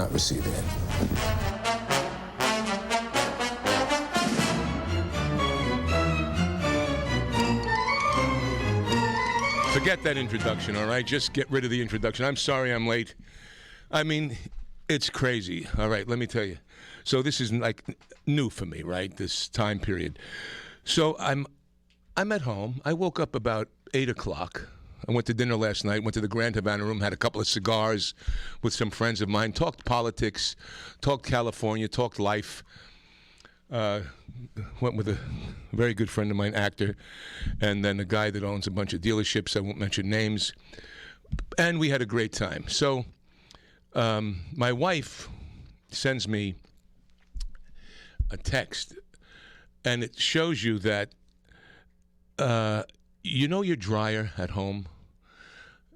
not receiving it. Forget that introduction, all right? Just get rid of the introduction. I'm sorry I'm late. I mean, it's crazy. All right, let me tell you. So this is like new for me, right? This time period. So I'm at home. I woke up about 8 o'clock. I went to dinner last night, went to the Grand Havana Room, had a couple of cigars with some friends of mine, talked politics, talked California, talked life. Went with a very good friend of mine, actor, and then a guy that owns a bunch of dealerships. I won't mention names. And we had a great time. So my wife sends me a text, and it shows you that, you know your dryer at home?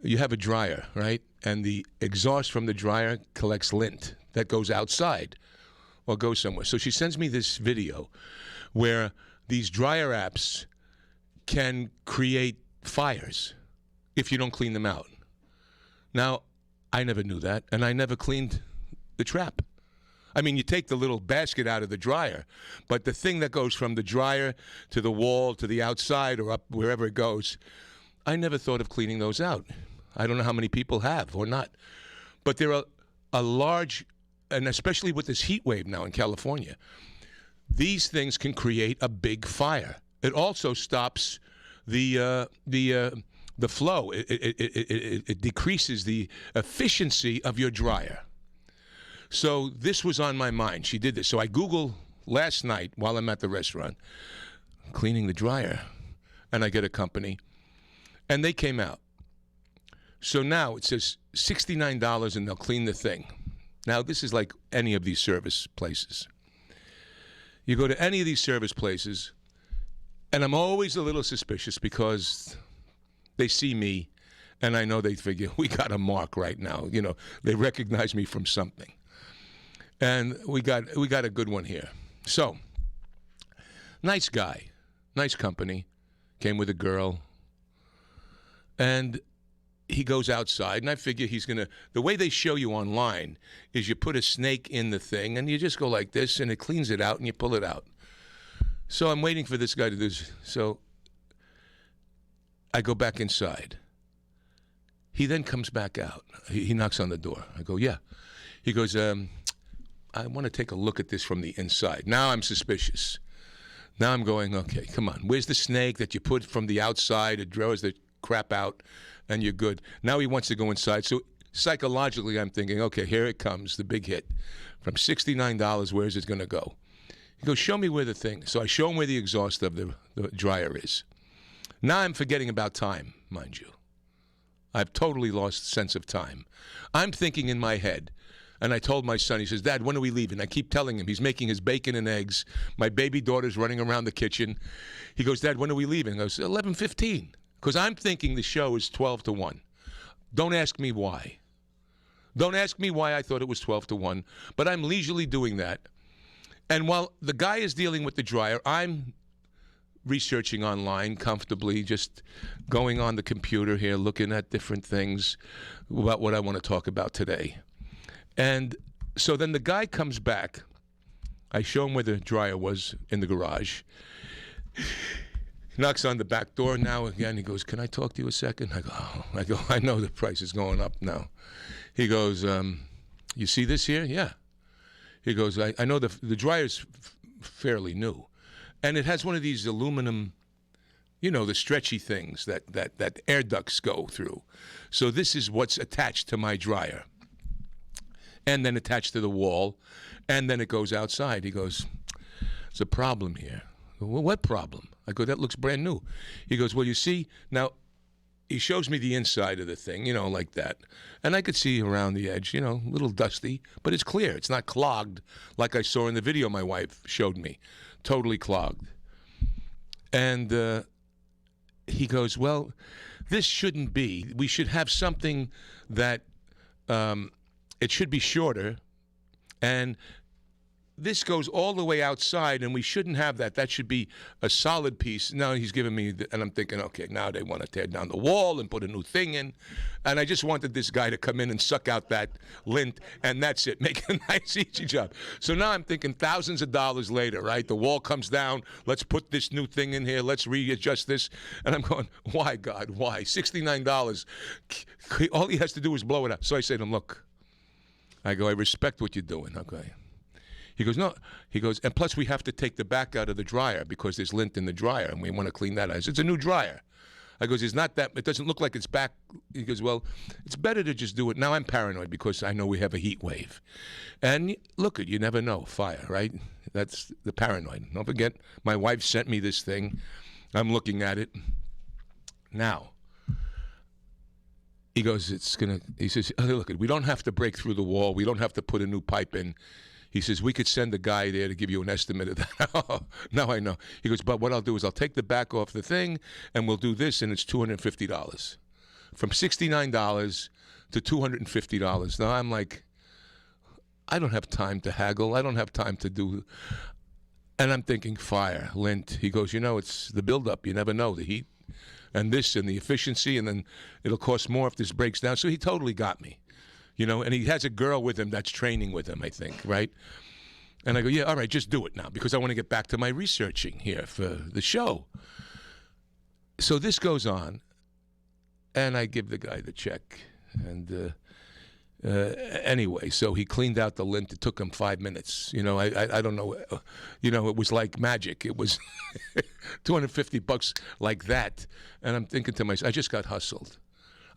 You have a dryer, right? And the exhaust from the dryer collects lint that goes outside or goes somewhere. So she sends me this video where these dryer apps can create fires if you don't clean them out. Now, I never knew that, and I never cleaned the trap. I mean, you take the little basket out of the dryer, but the thing that goes from the dryer to the wall to the outside or up wherever it goes, I never thought of cleaning those out. I don't know how many people have or not. But there are a large, and especially with this heat wave now in California, these things can create a big fire. It also stops the flow. It decreases the efficiency of your dryer. So this was on my mind. She did this. So I Googled last night while I'm at the restaurant, cleaning the dryer, and I get a company, and they came out. So now it says $69 and they'll clean the thing. Now this is like any of these service places. You go to any of these service places, and I'm always a little suspicious because they see me, and I know they figure, we got a mark right now. You know, they recognize me from something. And we got a good one here. So, nice guy, nice company, came with a girl, and he goes outside, and I figure he's going to, the way they show you online is you put a snake in the thing, and you just go like this, and it cleans it out, and you pull it out. So I'm waiting for this guy to do this. So I go back inside. He then comes back out. He knocks on the door. I go, yeah. He goes, I want to take a look at this from the inside. Now I'm suspicious. Now I'm going, okay, come on. Where's the snake that you put from the outside? It draws the crap out, and you're good. Now he wants to go inside. So psychologically, I'm thinking, okay, here it comes, the big hit. From $69, where's it going to go? He goes, show me where the thing. So I show him where the exhaust of the dryer is. Now I'm forgetting about time, mind you. I've totally lost sense of time. I'm thinking in my head, and I told my son, he says, Dad, when are we leaving? I keep telling him. He's making his bacon and eggs. My baby daughter's running around the kitchen. He goes, Dad, when are we leaving? I goes, 11:15. Because I'm thinking the show is 12 to 1. Don't ask me why. Don't ask me why I thought it was 12 to 1. But I'm leisurely doing that. And while the guy is dealing with the dryer, I'm researching online comfortably, just going on the computer here, looking at different things about what I want to talk about today. And so then the guy comes back. I show him where the dryer was in the garage. He knocks on the back door now again. He goes, can I talk to you a second? I go, I know the price is going up now. He goes, you see this here? Yeah. He goes, I know the dryer's fairly new. And it has one of these aluminum, you know, the stretchy things that air ducts go through. So this is what's attached to my dryer. And then attached to the wall. And then it goes outside. He goes, there's a problem here. Well, what problem? I go, that looks brand new. He goes, well, you see, now he shows me the inside of the thing, you know, like that. And I could see around the edge, you know, a little dusty, but it's clear. It's not clogged like I saw in the video my wife showed me. Totally clogged. And he goes, well, this shouldn't be. We should have something that it should be shorter, and this goes all the way outside, and we shouldn't have that. That should be a solid piece. Now he's giving me, and I'm thinking, okay, now they want to tear down the wall and put a new thing in. And I just wanted this guy to come in and suck out that lint, and that's it. Make a nice, easy job. So now I'm thinking thousands of dollars later, right? The wall comes down. Let's put this new thing in here. Let's readjust this. And I'm going, why, God? Why? $69. All he has to do is blow it out. So I say to him, look, I go, I respect what you're doing, okay? He goes, no. He goes, and plus we have to take the back out of the dryer because there's lint in the dryer, and we want to clean that out. I said, it's a new dryer. I goes, it's not that, it doesn't look like it's back. He goes, well, it's better to just do it. Now I'm paranoid because I know we have a heat wave. And look, you never know, fire, right? That's the paranoid. Don't forget, my wife sent me this thing. I'm looking at it. Now, he goes, he says, oh, look, we don't have to break through the wall. We don't have to put a new pipe in. He says, we could send a guy there to give you an estimate of that. Now I know. He goes, but what I'll do is I'll take the back off the thing, and we'll do this, and it's $250. From $69 to $250. Now I'm like, I don't have time to haggle. I don't have time to do. And I'm thinking, fire, lint. He goes, it's the buildup. You never know, the heat and this and the efficiency, and then it'll cost more if this breaks down. So he totally got me. And he has a girl with him that's training with him, I think, right? And I go, yeah, all right, just do it now because I want to get back to my researching here for the show. So this goes on, and I give the guy the check. And anyway, so he cleaned out the lint. It took him 5 minutes. I don't know. It was like magic. It was $250 like that. And I'm thinking to myself, I just got hustled.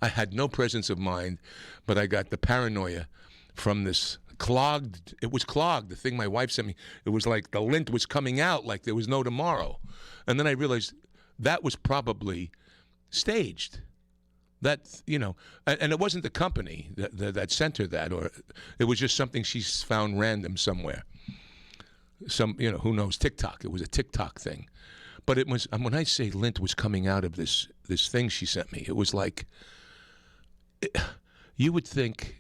I had no presence of mind, but I got the paranoia from this clogged. It was clogged. The thing my wife sent me, it was like the lint was coming out like there was no tomorrow. And then I realized that was probably staged. That, and it wasn't the company that sent her that, or it was just something she's found random somewhere. Who knows, TikTok. It was a TikTok thing. But it was, when I say lint was coming out of this thing she sent me, it was like, you would think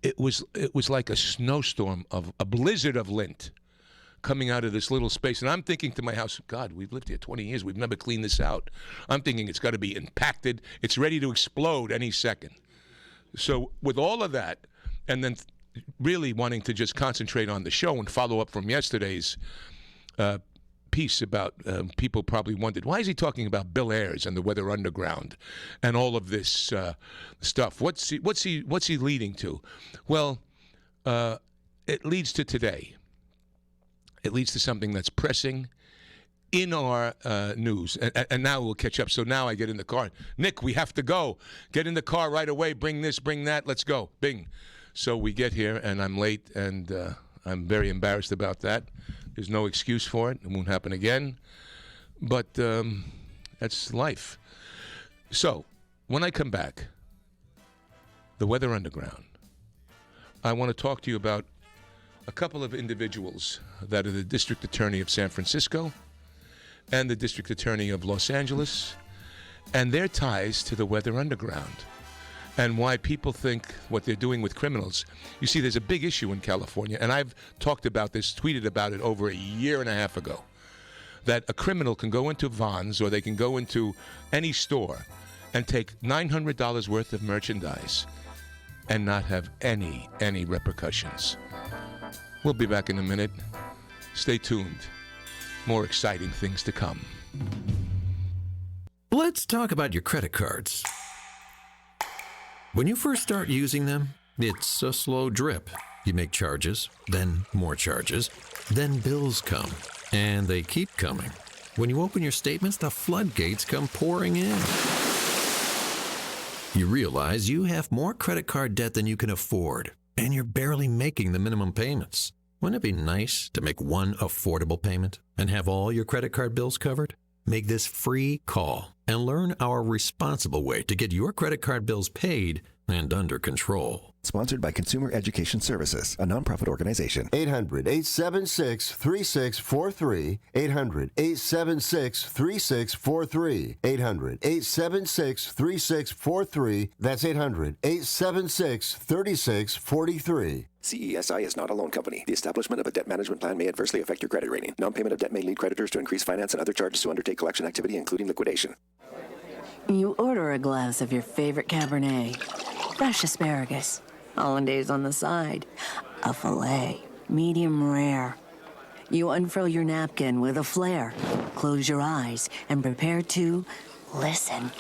it was like a snowstorm of a blizzard of lint coming out of this little space. And I'm thinking to my house, God, we've lived here 20 years. We've never cleaned this out. I'm thinking it's got to be impacted. It's ready to explode any second. So with all of that, and then really wanting to just concentrate on the show and follow up from yesterday's piece about people probably wondered, why is he talking about Bill Ayers and the Weather Underground and all of this stuff? What's he leading to? Well, it leads to today. It leads to something that's pressing in our news, and now we'll catch up. So now I get in the car. Nick, we have to go. Get in the car right away. Bring this, bring that. Let's go. Bing. So we get here, and I'm late, and I'm very embarrassed about that. There's no excuse for it. It won't happen again. But that's life. So when I come back, the Weather Underground, I want to talk to you about a couple of individuals that are the District Attorney of San Francisco and the District Attorney of Los Angeles and their ties to the Weather Underground and why people think what they're doing with criminals. You see, there's a big issue in California, and I've talked about this, tweeted about it over a year and a half ago, that a criminal can go into Vons or they can go into any store and take $900 worth of merchandise and not have any repercussions. We'll be back in a minute. Stay tuned. More exciting things to come. Let's talk about your credit cards. When you first start using them, it's a slow drip. You make charges, then more charges, then bills come, and they keep coming. When you open your statements, the floodgates come pouring in. You realize you have more credit card debt than you can afford, and you're barely making the minimum payments. Wouldn't it be nice to make one affordable payment and have all your credit card bills covered? Make this free call and learn our responsible way to get your credit card bills paid and under control. Sponsored by Consumer Education Services, a nonprofit organization. 800-876-3643. 800-876-3643. 800-876-3643. That's 800-876-3643. CESI is not a loan company. The establishment of a debt management plan may adversely affect your credit rating. Non-payment of debt may lead creditors to increase finance and other charges to undertake collection activity, including liquidation. You order a glass of your favorite Cabernet, fresh asparagus, hollandaise on the side, a filet, medium rare. You unfurl your napkin with a flair, close your eyes, and prepare to listen.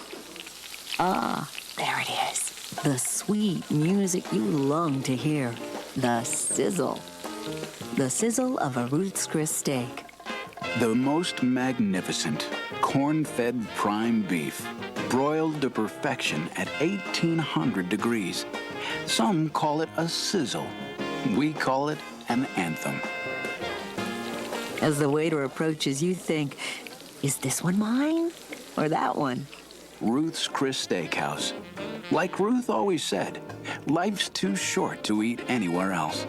Ah, there it is. The sweet music you long to hear. The sizzle. The sizzle of a Ruth's Chris steak. The most magnificent corn-fed prime beef, broiled to perfection at 1,800 degrees. Some call it a sizzle. We call it an anthem. As the waiter approaches, you think, is this one mine or that one? Ruth's Chris Steakhouse. Like Ruth always said, life's too short to eat anywhere else.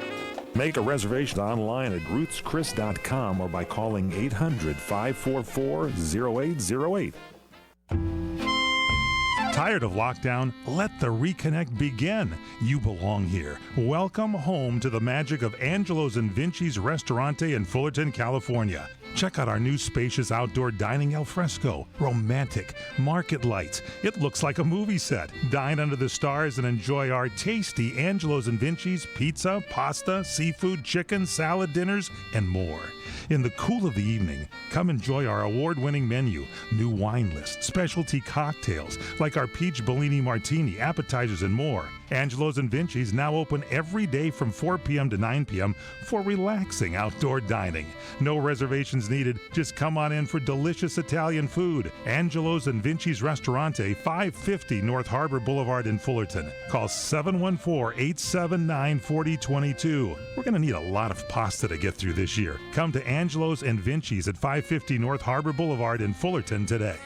Make a reservation online at ruthschris.com or by calling 800-544-0808. Tired of lockdown? Let the reconnect begin. You belong here. Welcome home to the magic of Angelo's and Vinci's Restaurante in Fullerton, California. Check out our new spacious outdoor dining al fresco. Romantic, market lights. It looks like a movie set. Dine under the stars and enjoy our tasty Angelo's and Vinci's pizza, pasta, seafood, chicken, salad dinners, and more. In the cool of the evening, come enjoy our award-winning menu, new wine list, specialty cocktails like our peach Bellini martini, appetizers, and more. Angelo's and Vinci's now open every day from 4 p.m. to 9 p.m. for relaxing outdoor dining. No reservations needed. Just come on in for delicious Italian food. Angelo's and Vinci's Restaurante, 550 North Harbor Boulevard in Fullerton. Call 714-879-4022. We're going to need a lot of pasta to get through this year. Come to Angelo's and Vinci's at 550 North Harbor Boulevard in Fullerton today.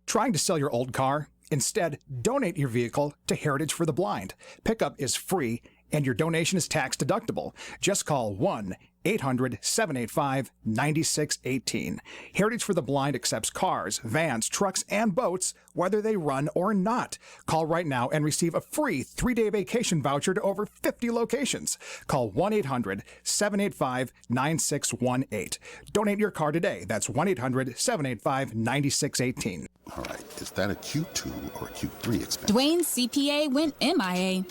Trying to sell your old car? Instead, donate your vehicle to Heritage for the Blind. Pickup is free, and your donation is tax deductible. Just call 1-800-785-9618. Heritage for the Blind accepts cars, vans, trucks, and boats, whether they run or not. Call right now and receive a free 3-day vacation voucher to over 50 locations. Call 1-800-785-9618. Donate your car today. That's 1-800-785-9618. All right, is that a Q2 or a Q3 expense? Dwayne's CPA went MIA.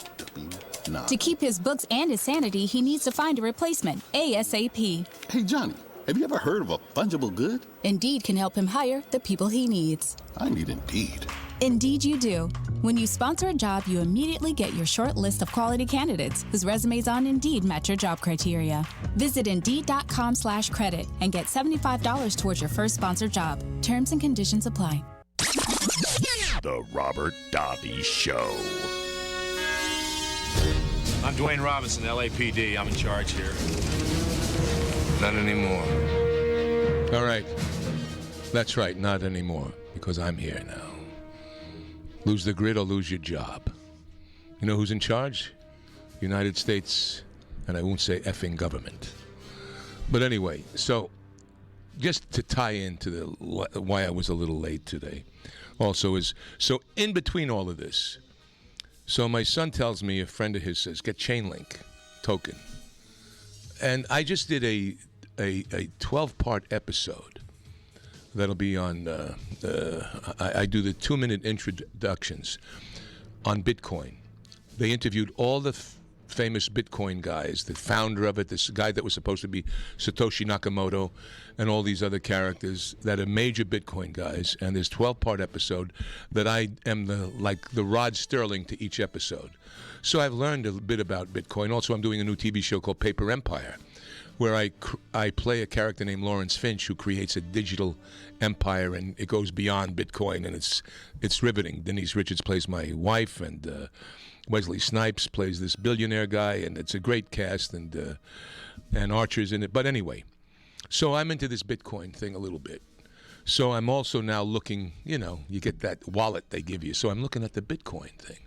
To keep his books and his sanity, he needs to find a replacement ASAP. Hey, Johnny, have you ever heard of a fungible good? Indeed can help him hire the people he needs. I need Indeed. Indeed you do. When you sponsor a job, you immediately get your short list of quality candidates whose resumes on Indeed match your job criteria. Visit Indeed.com/credit and get $75 towards your first sponsored job. Terms and conditions apply. The Robert Davi Show. I'm Dwayne Robinson, LAPD. I'm in charge here. Not anymore. All right. That's right, not anymore, because I'm here now. Lose the grid or lose your job. You know who's in charge? United States, and I won't say effing government. But anyway, so just to tie into why I was a little late today, also is, so in between all of this, so my son tells me, a friend of his says, get chain link token. And I just did a 12-part episode that'll be on, I do the 2-minute introductions on Bitcoin. They interviewed all the famous Bitcoin guys, the founder of it, this guy that was supposed to be Satoshi Nakamoto, and all these other characters that are major Bitcoin guys. And there's 12-part episode that I am the Rod Sterling to each episode. So I've learned a bit about Bitcoin. Also, I'm doing a new TV show called Paper Empire, where I play a character named Lawrence Finch who creates a digital empire, and it goes beyond Bitcoin, and it's riveting. Denise Richards plays my wife, and Wesley Snipes plays this billionaire guy, and it's a great cast, and Archer's in it. But anyway, so I'm into this Bitcoin thing a little bit. So I'm also now looking, you get that wallet they give you. So I'm looking at the Bitcoin thing.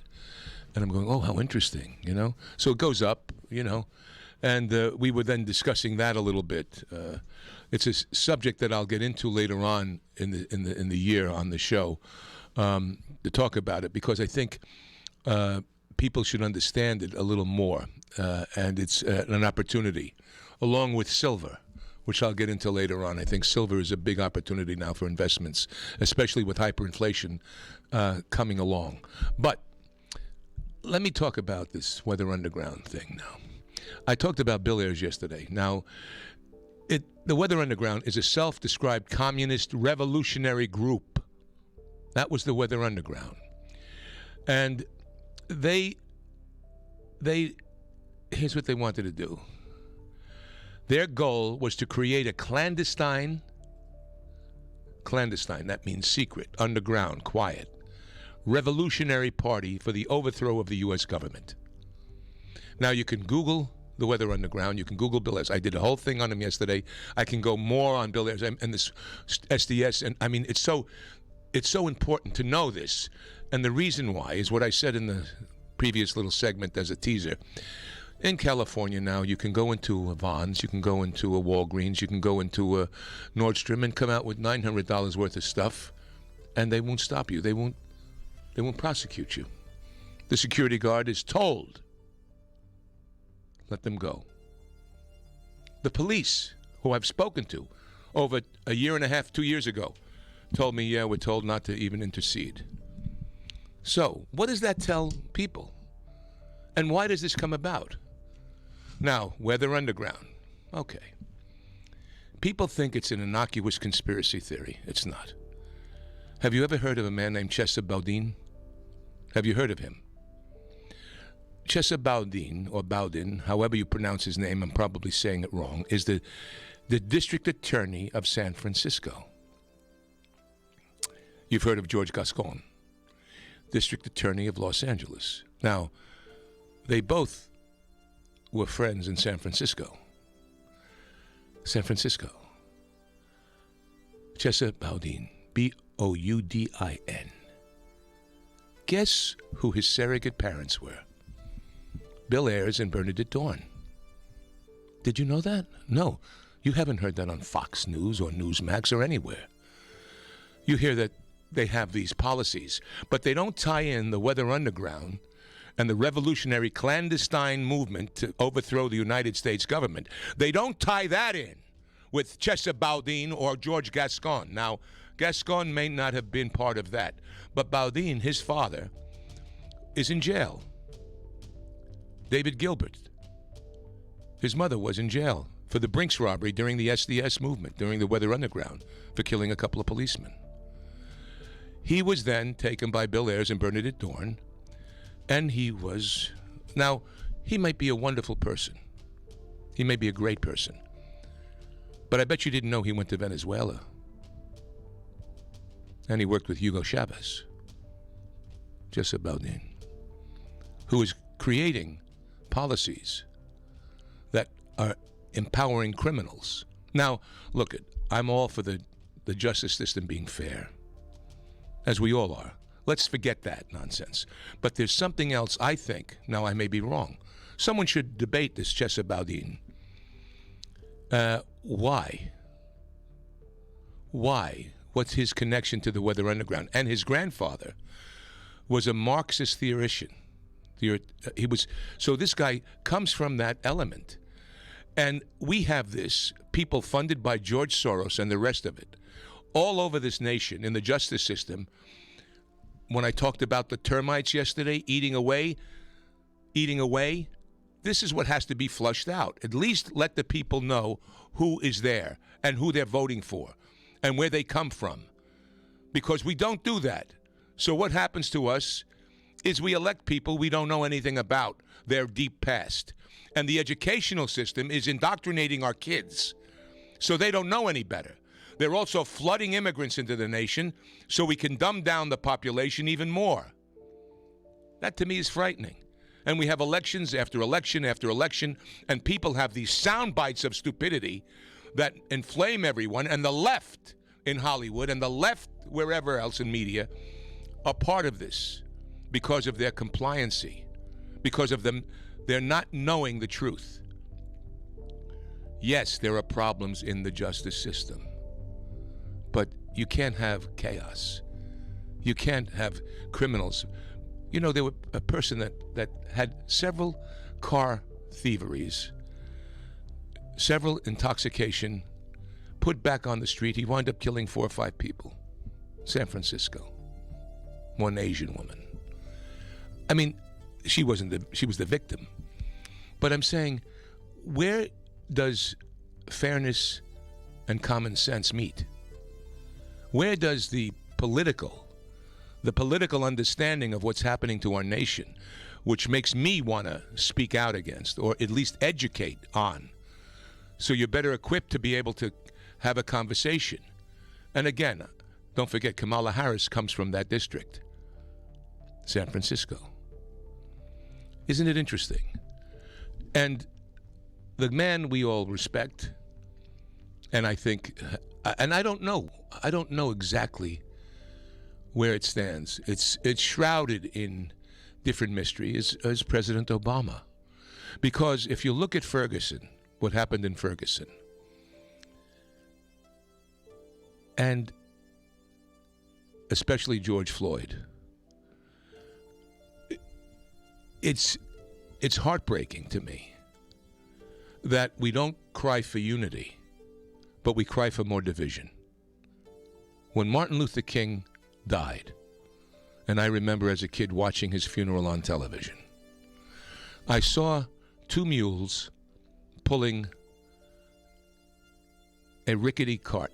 And I'm going, oh, how interesting, you know? So it goes up, you know, and we were then discussing that a little bit. It's a subject that I'll get into later on in the year on the show to talk about it, because I think people should understand it a little more, and it's an opportunity, along with silver, which I'll get into later on. I think silver is a big opportunity now for investments, especially with hyperinflation coming along. But let me talk about this Weather Underground thing now. I talked about Bill Ayers yesterday. Now, the Weather Underground is a self-described communist revolutionary group. That was the Weather Underground. And they here's what they wanted to do. Their goal was to create a clandestine, that means secret, underground, quiet, revolutionary party for the overthrow of the U.S. government. Now, you can Google the Weather Underground. You can Google Bill Ayers. I did a whole thing on him yesterday. I can go more on Bill Ayers and this SDS. And I mean, it's so important to know this. And the reason why is what I said in the previous little segment as a teaser. In California now, you can go into a Vons, you can go into a Walgreens, you can go into a Nordstrom and come out with $900 worth of stuff, and they won't stop you. They won't prosecute you. The security guard is told, let them go. The police, who I've spoken to over a year and a half, 2 years ago, told me, yeah, we're told not to even intercede. So, what does that tell people? And why does this come about? Now, Weather Underground. Okay. People think it's an innocuous conspiracy theory. It's not. Have you ever heard of a man named Chesa Boudin? Have you heard of him? Chesa Boudin, or Boudin, however you pronounce his name, I'm probably saying it wrong, is the district attorney of San Francisco. You've heard of George Gascon, district attorney of Los Angeles. Now, they both were friends in San Francisco. San Francisco. Chesa Boudin, Boudin. Guess who his surrogate parents were? Bill Ayers and Bernadette Dorn. Did you know that? No, you haven't heard that on Fox News or Newsmax or anywhere. You hear that they have these policies, but they don't tie in the Weather Underground and the revolutionary clandestine movement to overthrow the United States government. They don't tie that in with Chesa Boudin or George Gascon. Now, Gascon may not have been part of that, but Boudin, his father, is in jail. David Gilbert, his mother was in jail for the Brinks robbery during the SDS movement, during the Weather Underground, for killing a couple of policemen. He was then taken by Bill Ayers and Bernadette Dorn, and he might be a wonderful person. He may be a great person. But I bet you didn't know he went to Venezuela. And he worked with Hugo Chavez, Chesa Boudin, who is creating policies that are empowering criminals. Now, look, I'm all for the justice system being fair, as we all are. Let's forget that nonsense. But there's something else, I think. Now, I may be wrong. Someone should debate this Chesa Boudin. Why? Why? What's his connection to the Weather Underground? And his grandfather was a Marxist theoretician. So this guy comes from that element. And we have this, people funded by George Soros and the rest of it, all over this nation in the justice system. When I talked about the termites yesterday eating away, this is what has to be flushed out. At least let the people know who is there and who they're voting for and where they come from. Because we don't do that. So what happens to us is we elect people we don't know anything about, their deep past. And the educational system is indoctrinating our kids so they don't know any better. They're also flooding immigrants into the nation so we can dumb down the population even more. That, to me, is frightening. And we have elections after election after election, and people have these sound bites of stupidity that inflame everyone, and the left in Hollywood and the left wherever else in media are part of this. because of their compliancy, because of them, they're not knowing the truth. Yes, there are problems in the justice system, but you can't have chaos. You can't have criminals. You know, there was a person that had several car thieveries, several intoxication, put back on the street. He wound up killing 4 or 5 people. San Francisco. One Asian woman. I mean, she was the victim. But I'm saying, where does fairness and common sense meet? Where does the political understanding of what's happening to our nation, which makes me want to speak out against, or at least educate on, so you're better equipped to be able to have a conversation. And again, don't forget, Kamala Harris comes from that district, San Francisco. Isn't it interesting? And the man we all respect, and I think, and I don't know exactly where it stands. It's shrouded in different mystery, is President Obama. Because if you look at Ferguson, what happened in Ferguson, and especially George Floyd, it's heartbreaking to me that we don't cry for unity, but we cry for more division. When Martin Luther King died, and I remember as a kid watching his funeral on television, I saw 2 mules pulling a rickety cart,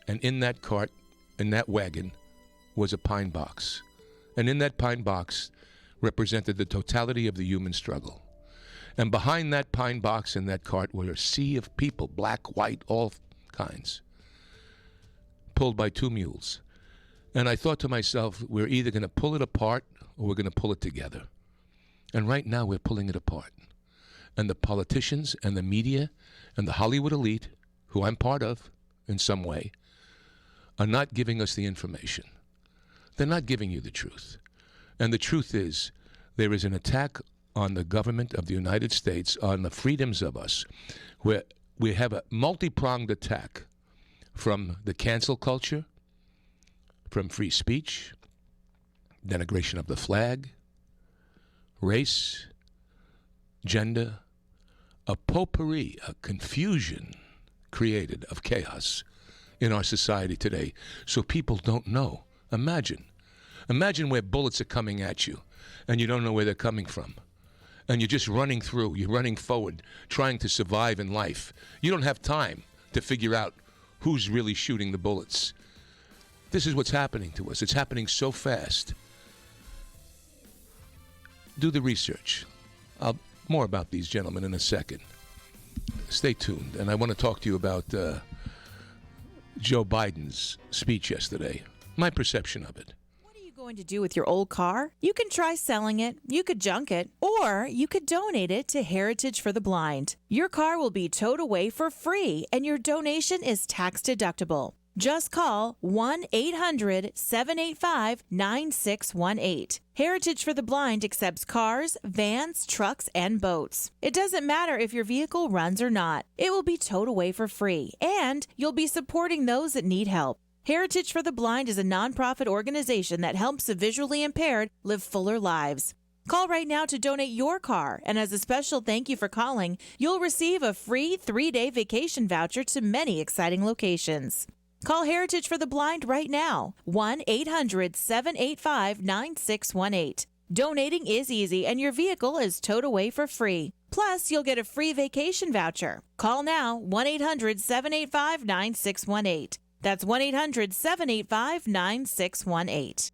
and in that cart, in that wagon, was a pine box. And in that pine box represented the totality of the human struggle. And behind that pine box and that cart were a sea of people, black, white, all kinds, pulled by 2 mules. And I thought to myself, we're either going to pull it apart or we're going to pull it together. And right now we're pulling it apart. And the politicians and the media and the Hollywood elite, who I'm part of in some way, are not giving us the information. They're not giving you the truth. And the truth is, there is an attack on the government of the United States, on the freedoms of us, where we have a multi-pronged attack from the cancel culture, from free speech, denigration of the flag, race, gender, a potpourri, a confusion created of chaos in our society today, so people don't know. Imagine where bullets are coming at you, and you don't know where they're coming from. And you're just running through, you're running forward, trying to survive in life. You don't have time to figure out who's really shooting the bullets. This is what's happening to us. It's happening so fast. Do the research. More about these gentlemen in a second. Stay tuned. And I want to talk to you about Joe Biden's speech yesterday. My perception of it. What are you going to do with your old car? You can try selling it, you could junk it, or you could donate it to Heritage for the Blind. Your car will be towed away for free, and your donation is tax deductible. Just call 1-800-785-9618. Heritage for the Blind accepts cars, vans, trucks, and boats. It doesn't matter if your vehicle runs or not. It will be towed away for free, and you'll be supporting those that need help. Heritage for the Blind is a nonprofit organization that helps the visually impaired live fuller lives. Call right now to donate your car, and as a special thank you for calling, you'll receive a free 3-day vacation voucher to many exciting locations. Call Heritage for the Blind right now, 1-800-785-9618. Donating is easy, and your vehicle is towed away for free. Plus, you'll get a free vacation voucher. Call now, 1-800-785-9618. That's 1-800-785-9618.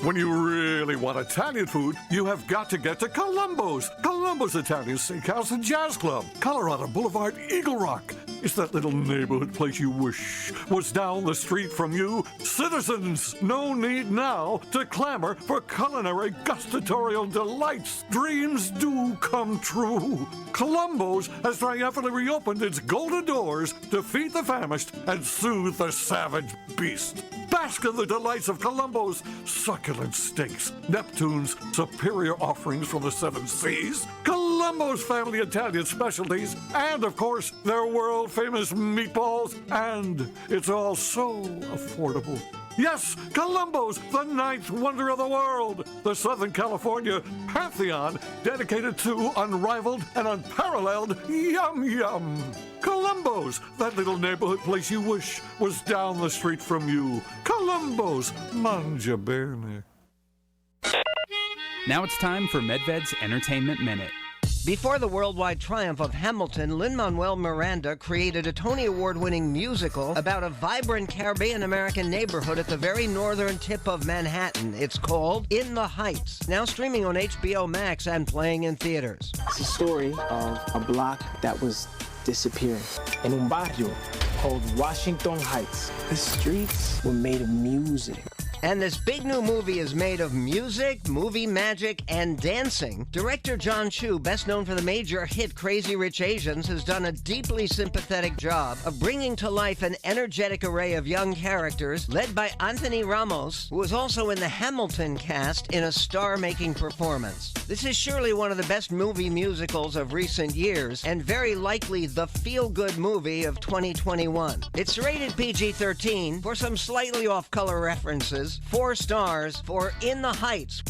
When you really want Italian food, you have got to get to Columbo's. Columbo's Italian Steakhouse and Jazz Club, Colorado Boulevard, Eagle Rock. is that little neighborhood place you wish was down the street from you? Citizens, no need now to clamor for culinary gustatorial delights. Dreams do come true. Columbo's has triumphantly reopened its golden doors to feed the famished and soothe the savage beast. Bask in the delights of Columbo's succulent steaks, Neptune's superior offerings from the seven seas, Columbo's family Italian specialties, and of course their world-famous meatballs, and it's all so affordable. Yes, Columbo's, the ninth wonder of the world, the Southern California pantheon dedicated to unrivaled and unparalleled yum yum. Columbo's, that little neighborhood place you wish was down the street from you. Columbo's, mangia bene. Now it's time for Medved's Entertainment Minute. Before the worldwide triumph of Hamilton, Lin-Manuel Miranda created a Tony Award-winning musical about a vibrant Caribbean-American neighborhood at the very northern tip of Manhattan. It's called In the Heights, now streaming on HBO Max and playing in theaters. It's a story of a block that was disappearing in un barrio called Washington Heights. The streets were made of music. And this big new movie is made of music, movie magic, and dancing. Director John Chu, best known for the major hit Crazy Rich Asians, has done a deeply sympathetic job of bringing to life an energetic array of young characters, led by Anthony Ramos, who was also in the Hamilton cast in a star-making performance. This is surely one of the best movie musicals of recent years, and very likely the feel-good movie of 2021. It's rated PG-13 for some slightly off-color references. 4 stars for In the Heights.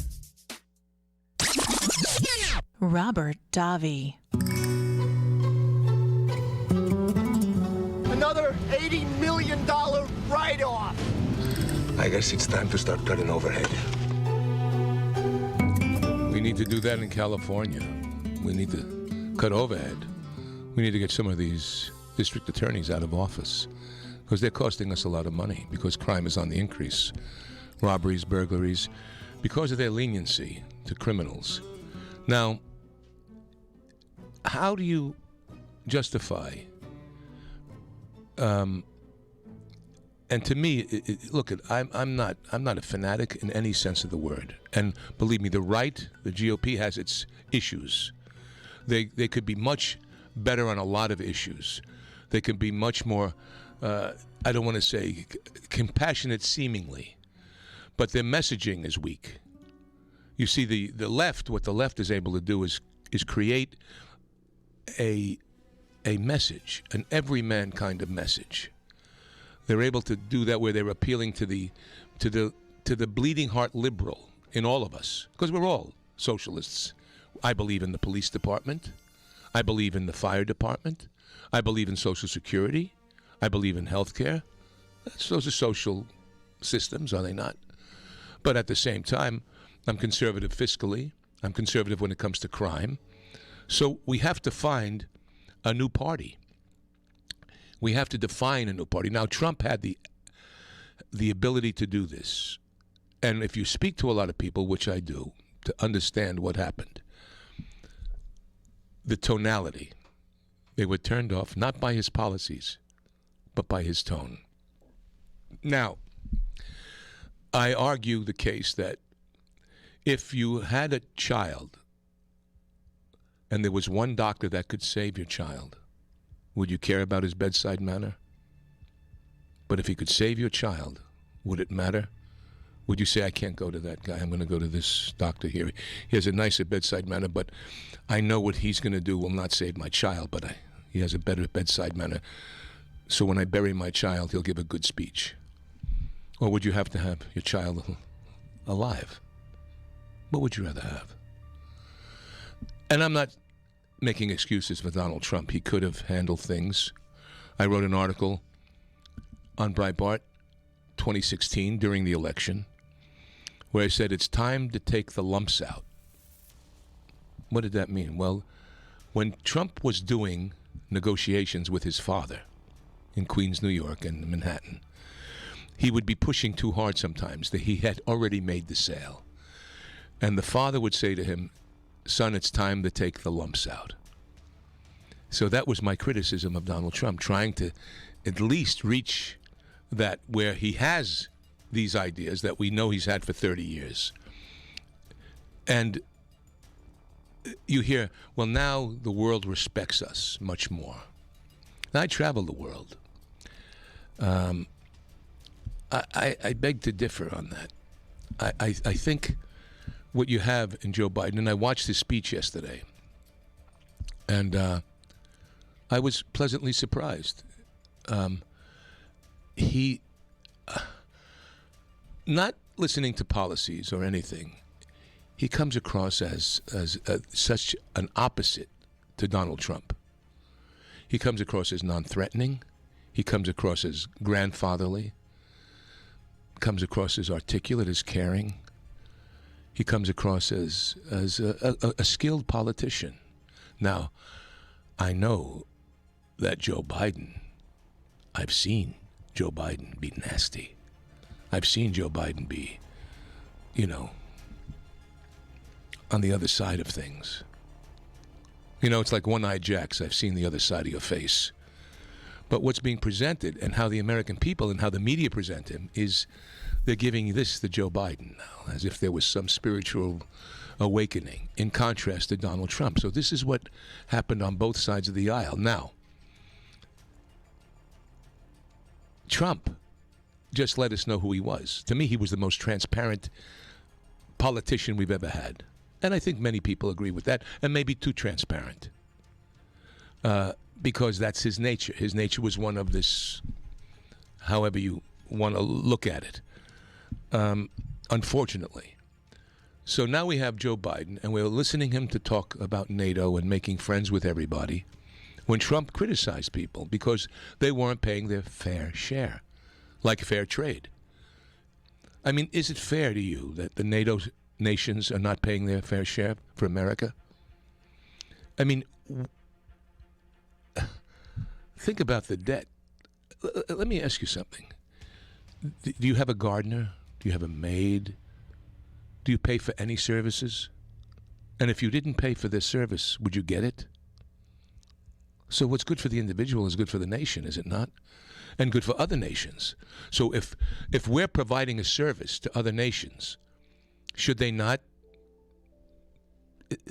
Robert Davi. Another $80 million write-off. I guess it's time to start cutting overhead. We need to do that in California. We need to cut overhead. We need to get some of these district attorneys out of office because they're costing us a lot of money because crime is on the increase. Robberies, burglaries, because of their leniency to criminals. Now, how do you justify? And to me, look, I'm not a fanatic in any sense of the word. And believe me, the right, the GOP has its issues. They could be much better on a lot of issues. They could be much more, I don't want to say compassionate seemingly, but their messaging is weak. You see, the left, what the left is able to do is create a message, an everyman kind of message. They're able to do that where they're appealing to the bleeding heart liberal in all of us, because we're all socialists. I believe in the police department. I believe in the fire department. I believe in Social Security. I believe in health care. Those are social systems, are they not? But at the same time, I'm conservative fiscally. I'm conservative when it comes to crime. So we have to find a new party. We have to define a new party. Now, Trump had the ability to do this. And if you speak to a lot of people, which I do, to understand what happened, the tonality, they were turned off not by his policies, but by his tone. Now, I argue the case that if you had a child and there was one doctor that could save your child, would you care about his bedside manner? But if he could save your child, would it matter? Would you say, I can't go to that guy, I'm going to go to this doctor here. He has a nicer bedside manner, but I know what he's going to do will not save my child, but he has a better bedside manner. So when I bury my child, he'll give a good speech. Or would you have to have your child alive? What would you rather have? And I'm not making excuses for Donald Trump. He could have handled things. I wrote an article on Breitbart 2016 during the election where I said it's time to take the lumps out. What did that mean? Well, when Trump was doing negotiations with his father in Queens, New York, and Manhattan, he would be pushing too hard sometimes that he had already made the sale. And the father would say to him, son, it's time to take the lumps out. So that was my criticism of Donald Trump, trying to at least reach that where he has these ideas that we know he's had for 30 years. And you hear, well, now the world respects us much more. Now, I travel the world. I beg to differ on that. I think what you have in Joe Biden, and I watched his speech yesterday, and I was pleasantly surprised. He, not listening to policies or anything, he comes across as such an opposite to Donald Trump. He comes across as non-threatening. He comes across as grandfatherly. Comes across as articulate, as caring. He comes across as a skilled politician. Now, I know that Joe Biden, I've seen Joe Biden be nasty. I've seen Joe Biden be, on the other side of things. It's like one-eyed jacks. I've seen the other side of your face. But what's being presented and how the American people and how the media present him is they're giving this to Joe Biden now, as if there was some spiritual awakening, in contrast to Donald Trump. So this is what happened on both sides of the aisle. Now, Trump just let us know who he was. To me, he was the most transparent politician we've ever had. And I think many people agree with that, and maybe too transparent. Because that's his nature. His nature was one of this, however you want to look at it, unfortunately. So now we have Joe Biden, and we're listening him to talk about NATO and making friends with everybody, when Trump criticized people because they weren't paying their fair share, like fair trade. I mean, is it fair to you that the NATO nations are not paying their fair share for America? I mean, think about the debt. Let me ask you something. Do you have a gardener? Do you have a maid? Do you pay for any services? And if you didn't pay for this service, would you get it? So what's good for the individual is good for the nation, is it not? And good for other nations. So if we're providing a service to other nations, should they not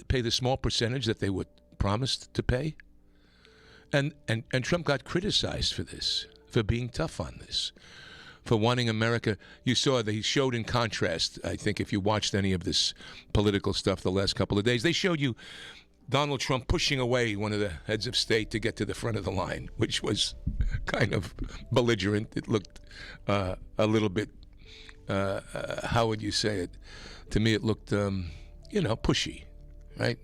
pay the small percentage that they were promised to pay? And Trump got criticized for this, for being tough on this, for wanting America. You saw that he showed in contrast, I think if you watched any of this political stuff the last couple of days, they showed you Donald Trump pushing away one of the heads of state to get to the front of the line, which was kind of belligerent. It looked a little bit, how would you say it? To me, it looked, pushy, right?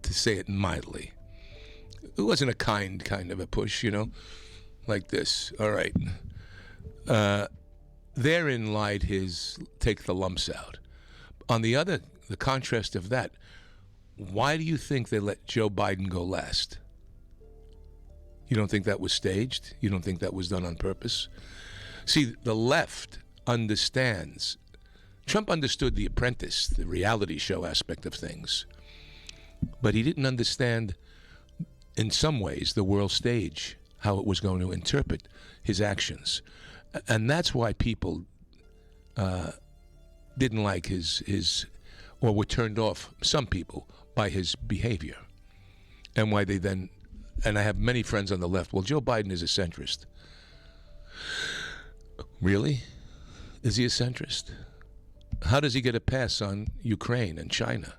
To say it mildly. It wasn't a kind of a push, like this. All right. Therein lied his take the lumps out. On the contrast of that, why do you think they let Joe Biden go last? You don't think that was staged? You don't think that was done on purpose? See, the left understands. Trump understood The Apprentice, the reality show aspect of things. But he didn't understand, in some ways, the world stage, how it was going to interpret his actions. And that's why people didn't like his, or were turned off, some people, by his behavior. And why they then, and I have many friends on the left, well, Joe Biden is a centrist. Really? Is he a centrist? How does he get a pass on Ukraine and China?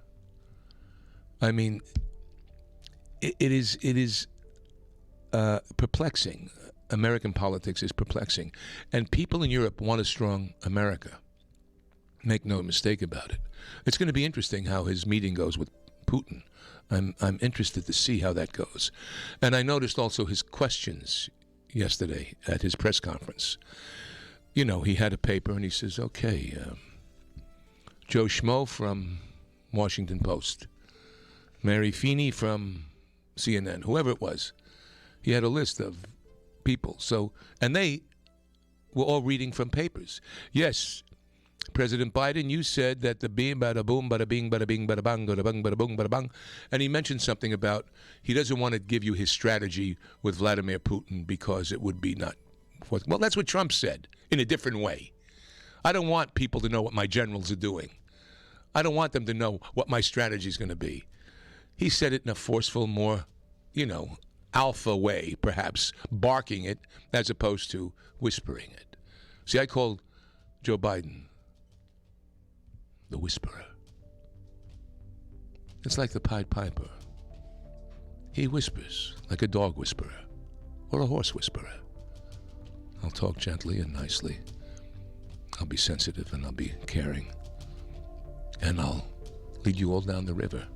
I mean, it is perplexing. American politics is perplexing. And people in Europe want a strong America. Make no mistake about it. It's going to be interesting how his meeting goes with Putin. I'm interested to see how that goes. And I noticed also his questions yesterday at his press conference. He had a paper and he says, okay, Joe Schmo from Washington Post, Mary Feeney from CNN, whoever it was. He had a list of people. So, and they were all reading from papers. Yes, President Biden, you said that the beam, bada boom, bada bing, bada bing, bada bang, bada bung, bada boom, bada bang. And he mentioned something about he doesn't want to give you his strategy with Vladimir Putin because it would be not. Well, that's what Trump said in a different way. I don't want people to know what my generals are doing. I don't want them to know what my strategy is going to be. He said it in a forceful, more, alpha way, perhaps, barking it as opposed to whispering it. See, I called Joe Biden the whisperer. It's like the Pied Piper. He whispers like a dog whisperer or a horse whisperer. I'll talk gently and nicely. I'll be sensitive and I'll be caring. And I'll lead you all down the river.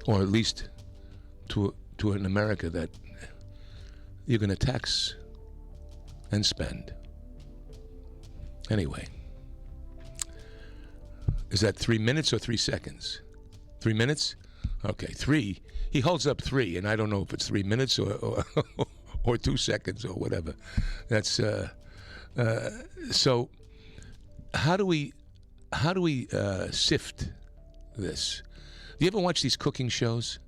Or at least to an America that you're going to tax and spend. Anyway. Is that 3 minutes or 3 seconds? 3 minutes? Okay, 3. He holds up 3, and I don't know if it's 3 minutes or 2 seconds or whatever. That's so. How do we sift this? Do you ever watch these cooking shows?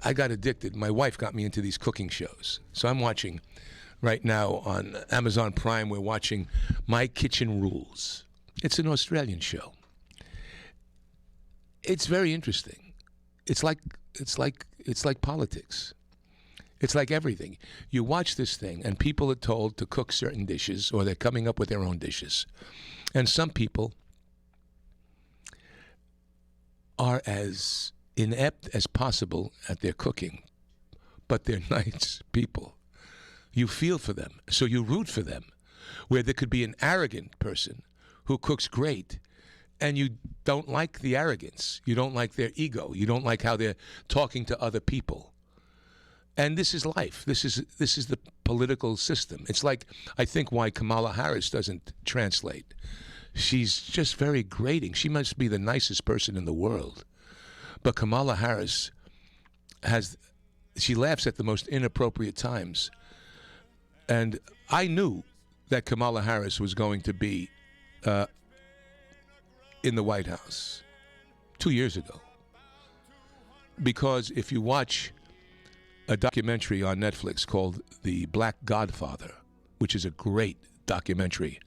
I got addicted. My wife got me into these cooking shows. So I'm watching right now on Amazon Prime. We're watching My Kitchen Rules. It's an Australian show. It's very interesting. It's like politics. It's like everything. You watch this thing, and people are told to cook certain dishes, or they're coming up with their own dishes. And some people are as inept as possible at their cooking, but they're nice people. You feel for them, so you root for them. Where there could be an arrogant person who cooks great, and you don't like the arrogance. You don't like their ego. You don't like how they're talking to other people. And this is life. This is the political system. It's like, I think, why Kamala Harris doesn't translate. She's just very grating. She must be the nicest person in the world. But Kamala Harris she laughs at the most inappropriate times. And I knew that Kamala Harris was going to be in the White House 2 years ago. Because if you watch a documentary on Netflix called The Black Godfather, which is a great documentary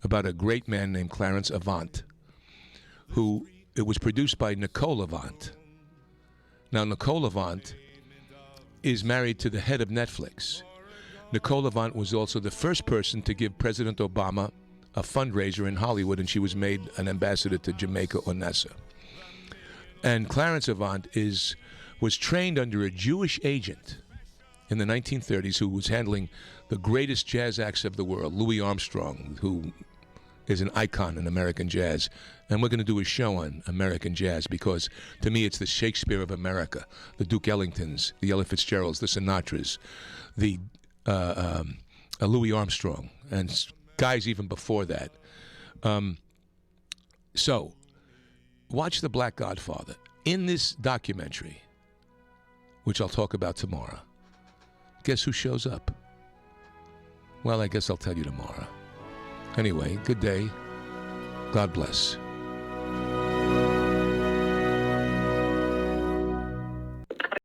about a great man named Clarence Avant, it was produced by Nicole Avant. Now, Nicole Avant is married to the head of Netflix. Nicole Avant was also the first person to give President Obama a fundraiser in Hollywood, and she was made an ambassador to Jamaica or Nassau. And Clarence Avant was trained under a Jewish agent in the 1930s who was handling the greatest jazz acts of the world, Louis Armstrong, who is an icon in American jazz. And we're going to do a show on American jazz because, to me, it's the Shakespeare of America. The Duke Ellingtons, the Ella Fitzgeralds, the Sinatras, the Louis Armstrong, and guys even before that. So, watch The Black Godfather. In this documentary, which I'll talk about tomorrow, guess who shows up? Well, I guess I'll tell you tomorrow. Anyway, good day. God bless.